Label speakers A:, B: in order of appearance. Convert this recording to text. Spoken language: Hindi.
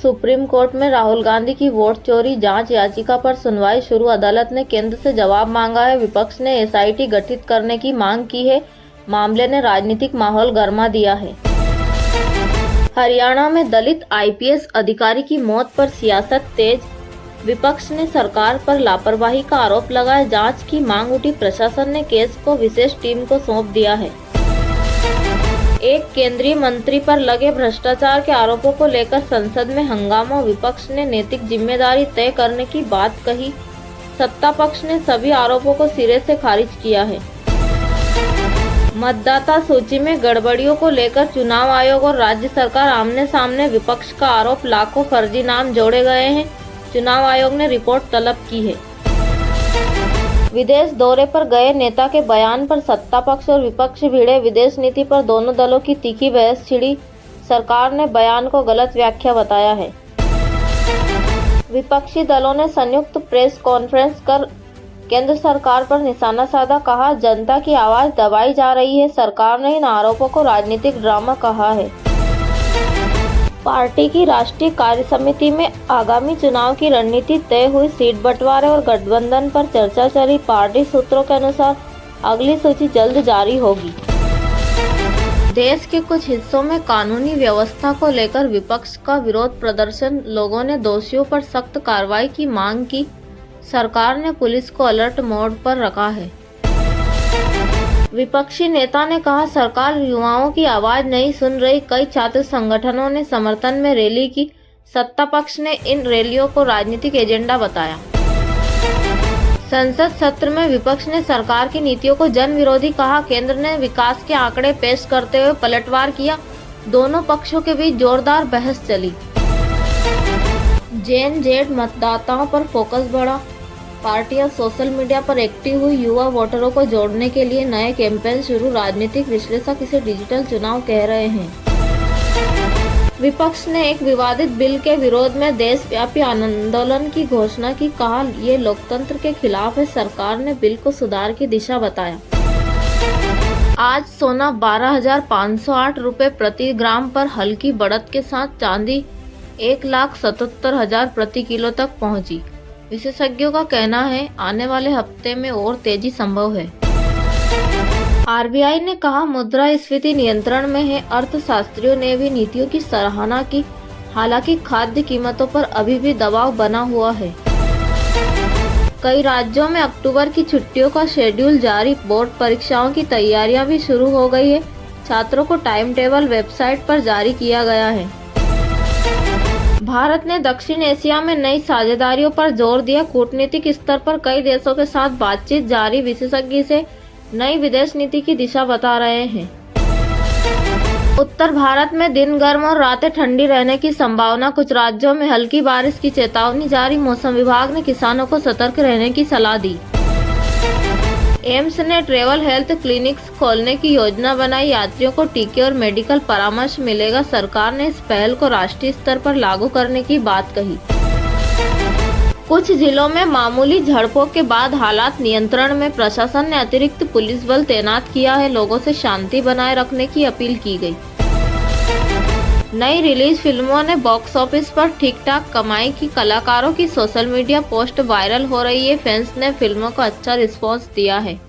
A: सुप्रीम कोर्ट में राहुल गांधी की वोट चोरी जांच याचिका पर सुनवाई शुरू। अदालत ने केंद्र से जवाब मांगा है। विपक्ष ने एसआईटी गठित करने की मांग की है। मामले ने राजनीतिक माहौल गर्मा दिया है। हरियाणा में दलित आईपीएस अधिकारी की मौत पर सियासत तेज। विपक्ष ने सरकार पर लापरवाही का आरोप लगाया। जांच की मांग उठी। प्रशासन ने केस को विशेष टीम को सौंप दिया है। एक केंद्रीय मंत्री पर लगे भ्रष्टाचार के आरोपों को लेकर संसद में हंगामा। विपक्ष ने नैतिक जिम्मेदारी तय करने की बात कही। सत्ता पक्ष ने सभी आरोपों को सिरे से खारिज किया है। मतदाता सूची में गड़बड़ियों को लेकर चुनाव आयोग और राज्य सरकार आमने सामने। विपक्ष का आरोप, लाखों फर्जी नाम जोड़े गए हैं। चुनाव आयोग ने रिपोर्ट तलब की है। विदेश दौरे पर गए नेता के बयान पर सत्ता पक्ष और विपक्ष भिड़े। विदेश नीति पर दोनों दलों की तीखी बहस छिड़ी। सरकार ने बयान को गलत व्याख्या बताया है। विपक्षी दलों ने संयुक्त प्रेस कॉन्फ्रेंस कर केंद्र सरकार पर निशाना साधा। कहा, जनता की आवाज दबाई जा रही है। सरकार ने इन आरोपों को राजनीतिक ड्रामा कहा है। पार्टी की राष्ट्रीय कार्यसमिति में आगामी चुनाव की रणनीति तय हुई। सीट बंटवारे और गठबंधन पर चर्चा चली। पार्टी सूत्रों के अनुसार अगली सूची जल्द जारी होगी। देश के कुछ हिस्सों में कानूनी व्यवस्था को लेकर विपक्ष का विरोध प्रदर्शन। लोगों ने दोषियों पर सख्त कार्रवाई की मांग की। सरकार ने पुलिस को अलर्ट मोड पर रखा है। विपक्षी नेता ने कहा, सरकार युवाओं की आवाज नहीं सुन रही। कई छात्र संगठनों ने समर्थन में रैली की। सत्ता पक्ष ने इन रैलियों को राजनीतिक एजेंडा बताया। संसद सत्र में विपक्ष ने सरकार की नीतियों को जन विरोधी कहा। केंद्र ने विकास के आंकड़े पेश करते हुए पलटवार किया। दोनों पक्षों के बीच जोरदार बहस चली। जेन-जेड मतदाताओं पर फोकस बढ़ा। पार्टियां सोशल मीडिया पर एक्टिव हुई। युवा वोटरों को जोड़ने के लिए नए कैंपेन शुरू। राजनीतिक विश्लेषक इसे डिजिटल चुनाव कह रहे हैं। विपक्ष ने एक विवादित बिल के विरोध में देशव्यापी आंदोलन की घोषणा की। कहा, ये लोकतंत्र के खिलाफ है। सरकार ने बिल को सुधार की दिशा बताया। आज सोना 12,508 रुपये प्रति ग्राम पर हल्की बढ़त के साथ चांदी 1,77,000 प्रति किलो तक पहुंची। विशेषज्ञों का कहना है, आने वाले हफ्ते में और तेजी संभव है। आरबीआई ने कहा, मुद्रास्फीति नियंत्रण में है। अर्थशास्त्रियों ने भी नीतियों की सराहना की। हालांकि खाद्य कीमतों पर अभी भी दबाव बना हुआ है। कई राज्यों में अक्टूबर की छुट्टियों का शेड्यूल जारी। बोर्ड परीक्षाओं की तैयारियां भी शुरू हो गई है। छात्रों को टाइम टेबल वेबसाइट पर जारी किया गया है। भारत ने दक्षिण एशिया में नई साझेदारियों पर जोर दिया। कूटनीतिक स्तर पर कई देशों के साथ बातचीत जारी। विशेषज्ञ इसे नई विदेश नीति की दिशा बता रहे हैं। उत्तर भारत में दिन गर्म और रातें ठंडी रहने की संभावना। कुछ राज्यों में हल्की बारिश की चेतावनी जारी। मौसम विभाग ने किसानों को सतर्क रहने की सलाह दी। एम्स ने ट्रेवल हेल्थ क्लिनिक्स खोलने की योजना बनाई। यात्रियों को टीके और मेडिकल परामर्श मिलेगा। सरकार ने इस पहल को राष्ट्रीय स्तर पर लागू करने की बात कही। कुछ जिलों में मामूली झड़पों के बाद हालात नियंत्रण में। प्रशासन ने अतिरिक्त पुलिस बल तैनात किया है। लोगों से शांति बनाए रखने की अपील की गई। नई रिलीज फिल्मों ने बॉक्स ऑफिस पर ठीक-ठाक कमाई की। कलाकारों की सोशल मीडिया पोस्ट वायरल हो रही है। फैंस ने फिल्मों को अच्छा रिस्पॉन्स दिया है।